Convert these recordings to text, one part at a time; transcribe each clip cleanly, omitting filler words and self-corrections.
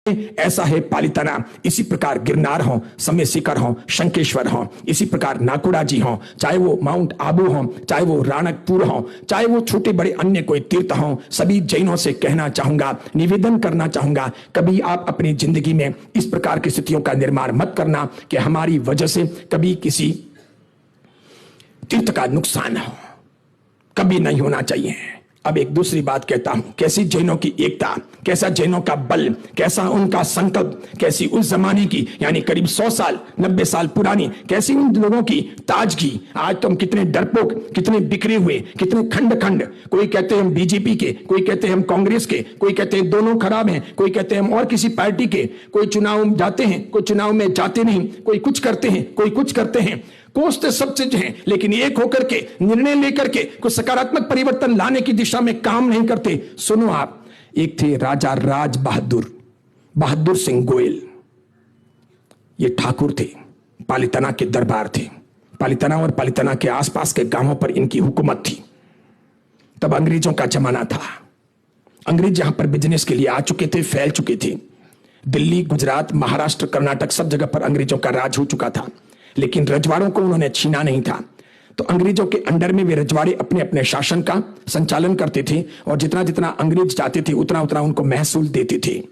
ऐसा है पालिताना। इसी प्रकार गिरनार हो, समय शिखर हो, शंखेश्वर हो, इसी प्रकार नाकुड़ा जी हो, चाहे वो माउंट आबू हो, चाहे वो राणकपुर हो, चाहे वो छोटे बड़े अन्य कोई तीर्थ हो, सभी जैनों से कहना चाहूंगा, निवेदन करना चाहूंगा, कभी आप अपनी जिंदगी में इस प्रकार की स्थितियों का निर्माण मत करना कि हमारी वजह से कभी किसी तीर्थ का नुकसान हो। कभी नहीं होना चाहिए। अब एक दूसरी बात कहता हूं, कैसी जैनों की एकता, कैसा जैनों का बल, कैसा उनका संकल्प, कैसी उस जमाने की यानी करीब 100 साल 90 साल पुरानी कैसी उन लोगों की ताजगी। आज तो हम कितने डरपोक, कितने बिखरे हुए, कितने खंड खंड, कोई कहते हैं हम बीजेपी के, कोई कहते हैं हम कांग्रेस के, कोई कहते हैं दोनों खराब हैं, कोई कहते हैं हम और किसी पार्टी के, कोई चुनाव जाते हैं, कोई चुनाव में जाते नहीं, कोई कुछ करते हैं, कोई कुछ करते हैं। कोसते सब चीज हैं, लेकिन एक होकर के निर्णय लेकर के कुछ सकारात्मक परिवर्तन लाने की दिशा में काम नहीं करते। सुनो आप, एक थे राजा राज बहादुर सिंह गोयल। ये ठाकुर थे, पालिताना के दरबार थे, पालिताना और पालिताना के आसपास के गांवों पर इनकी हुकूमत थी। तब अंग्रेजों का जमाना था। अंग्रेज यहां पर बिजनेस के लिए आ चुके थे, फैल चुके थे। दिल्ली, गुजरात, महाराष्ट्र, कर्नाटक सब जगह पर अंग्रेजों का राज हो चुका था, लेकिन रजवाड़ों को उन्होंने छीना नहीं था। तो अंग्रेजों के अंडर में वे रजवाड़े अपने अपने शासन का संचालन करते थे और जितना जितना अंग्रेज जाते थे उतना उतना उनको महसूल देते थे।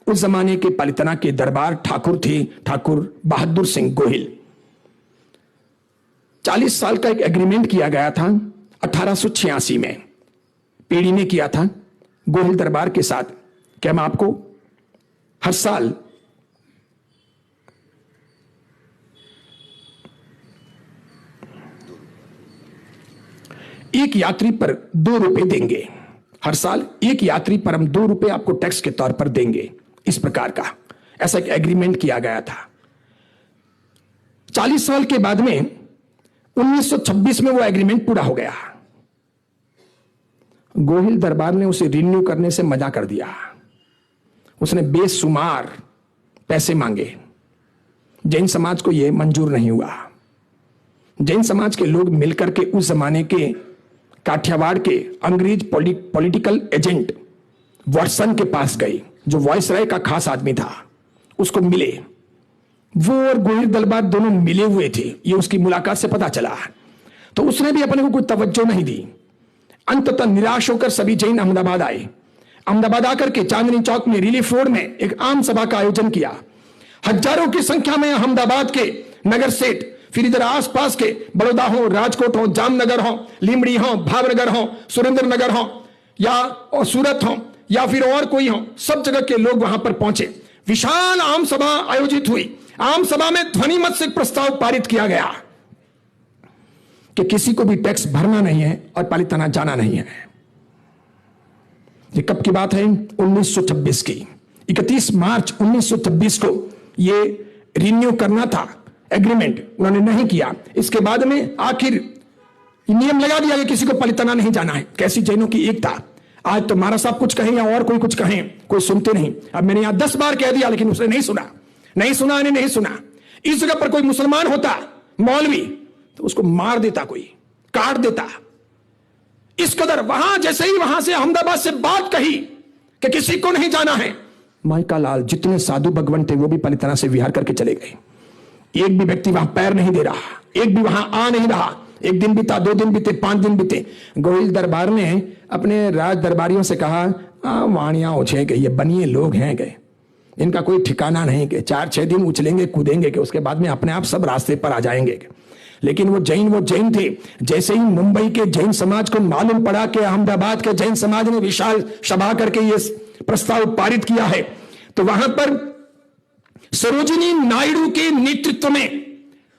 उस जमाने के पालिताना के दरबार ठाकुर थे, ठाकुर बहादुर सिंह गोहिल। 40 साल का एक एग्रीमेंट किया गया था 1886 में, पीढ़ी ने किया था गोहिल दरबार के साथ कि हम आपको हर साल एक यात्री पर 2 रुपए देंगे। हर साल एक यात्री पर हम 2 रुपए आपको टैक्स के तौर पर देंगे। इस प्रकार का ऐसा एक एग्रीमेंट किया गया था। 40 साल के बाद में 1926 में वो एग्रीमेंट पूरा हो गया। गोहिल दरबार ने उसे रिन्यू करने से मना कर दिया। उसने बेशुमार पैसे मांगे। जैन समाज को यह मंजूर नहीं हुआ। जैन समाज के लोग मिलकर के उस जमाने के काठियावाड़ के अंग्रेज पॉलिटिकल एजेंट वाटसन के पास गए, जो वायसराय का खास आदमी था, उसको मिले। वो और गोहिल दरबार दोनों मिले हुए थे, ये उसकी मुलाकात से पता चला। तो उसने भी अपने को कोई तवज्जो नहीं दी। अंततः निराश होकर सभी जैन अहमदाबाद आए। अहमदाबाद आकर के चांदनी चौक में रिलीफ रोड में एक आम सभा का आयोजन किया। हजारों की संख्या में अहमदाबाद के नगर सेठ, फिर इधर आसपास के बड़ौदा हो, राजकोट हो, जामनगर हो, लीमड़ी हो, भावनगर हो, सुरेंद्र नगर हो या और सूरत हो या फिर और कोई हो, सब जगह के लोग वहां पर पहुंचे। विशाल आम सभा आयोजित हुई। आम सभा में ध्वनि मत से प्रस्ताव पारित किया गया कि किसी को भी टैक्स भरना नहीं है और पालिताना जाना नहीं है। ये कब की बात है? 1926 की। 31 मार्च 1926 को ये रिन्यू करना था एग्रीमेंट, उन्होंने नहीं किया। इसके बाद में आखिर नियम लगा दिया कि किसी को पालिताना नहीं जाना है। कैसी जैनों की एकता! आज तो महाराज साहब कुछ कहें या और कोई कुछ कहें, कोई सुनते नहीं। अब मैंने यहां 10 बार कह दिया, लेकिन उसने नहीं सुना, नहीं सुना। इस जगह पर कोई मुसलमान होता मौलवी तो उसको मार देता, कोई काट देता। इस कदर वहां जैसे ही वहां से अहमदाबाद से बात कही कि किसी को नहीं जाना है, माइका लाल जितने साधु भगवान थे वो भी पालिताना से विहार करके चले गए। एक भी व्यक्ति वहां पैर नहीं दे रहा, एक भी वहां आ नहीं रहा। 1 दिन बीता, 2 दिन बीते, 5 दिन बीते। गोहिल दरबार ने अपने राज दरबारियों से कहा, वाणिया उछे गए, ये बनिए लोग हैं गए, इनका कोई ठिकाना नहीं कि 4-6 दिन उछलेंगे कूदेंगे कि उसके बाद में अपने आप सब रास्ते पर आ जाएंगे। लेकिन वो जैन थे। जैसे ही मुंबई के जैन समाज को मालूम पड़ा कि अहमदाबाद के जैन समाज ने विशाल सभा करके ये प्रस्ताव पारित किया है, तो वहां पर सरोजिनी नायडू के नेतृत्व में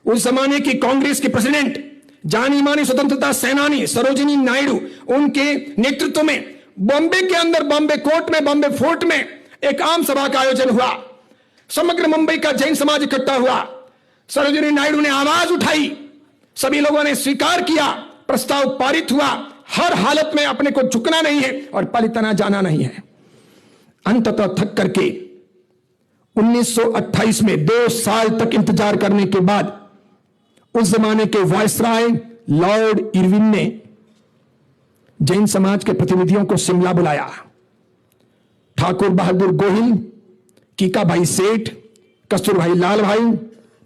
उस जमाने की कांग्रेस के प्रेसिडेंट, जानी मानी स्वतंत्रता सेनानी सरोजिनी नायडू, उनके नेतृत्व में बॉम्बे के अंदर बॉम्बे कोर्ट में, बॉम्बे फोर्ट में एक आम सभा का आयोजन हुआ। समग्र मुंबई का जैन समाज इकट्ठा हुआ। सरोजिनी नायडू ने आवाज उठाई, सभी लोगों ने स्वीकार किया, प्रस्ताव पारित हुआ। हर हालत में अपने को झुकना नहीं है और पालिताना जाना नहीं है। अंततः थक करके 1928 में 2 साल तक इंतजार करने के बाद उस जमाने के वायसराय लॉर्ड इरविन ने जैन समाज के प्रतिनिधियों को शिमला बुलाया। ठाकुर बहादुर गोहिल कीका भाई सेठ, कस्तूरभाई लाल भाई,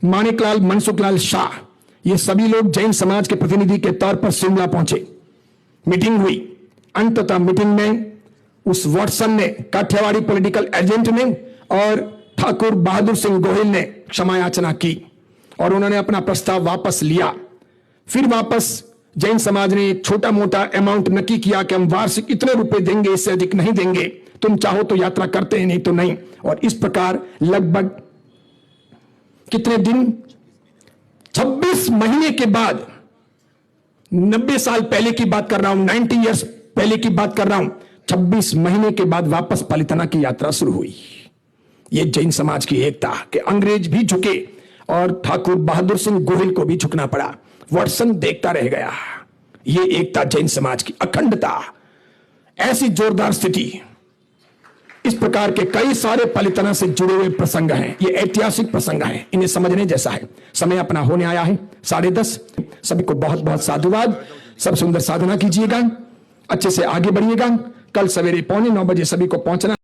माणिकलाल मनसुखलाल शाह, ये सभी लोग जैन समाज के प्रतिनिधि के तौर पर शिमला पहुंचे। मीटिंग हुई। अंततः मीटिंग में उस वॉटसन ने, काठियावाड़ी पॉलिटिकल एजेंट ने और ठाकुर बहादुर सिंह गोहिल ने क्षमा याचना की और उन्होंने अपना प्रस्ताव वापस लिया। फिर वापस जैन समाज ने एक छोटा मोटा अमाउंट नक्की किया कि हम वार्षिक इतने रुपए देंगे, इससे अधिक नहीं देंगे, तुम चाहो तो यात्रा करते हैं, नहीं तो नहीं। और इस प्रकार लगभग कितने दिन, 26 महीने के बाद, 90 साल पहले की बात कर रहा हूं, 90 इयर्स पहले की बात कर रहा हूं, 26 महीने के बाद वापस पलितना की यात्रा शुरू हुई। यह जैन समाज की एकता कि अंग्रेज भी झुके और ठाकुर बहादुर सिंह गोहिल को भी झुकना पड़ा। वॉटसन देखता रह गया। यह एकता जैन समाज की अखंडता, ऐसी जोरदार स्थिति। इस प्रकार के कई सारे पलितना से जुड़े हुए प्रसंग हैं। ये ऐतिहासिक प्रसंग हैं, इन्हें समझने जैसा है। समय अपना होने आया है 10:30। सभी को बहुत बहुत साधुवाद। सब सुंदर साधना कीजिएगा, अच्छे से आगे बढ़िएगा। कल सवेरे 8:45 सभी को पहुंचना।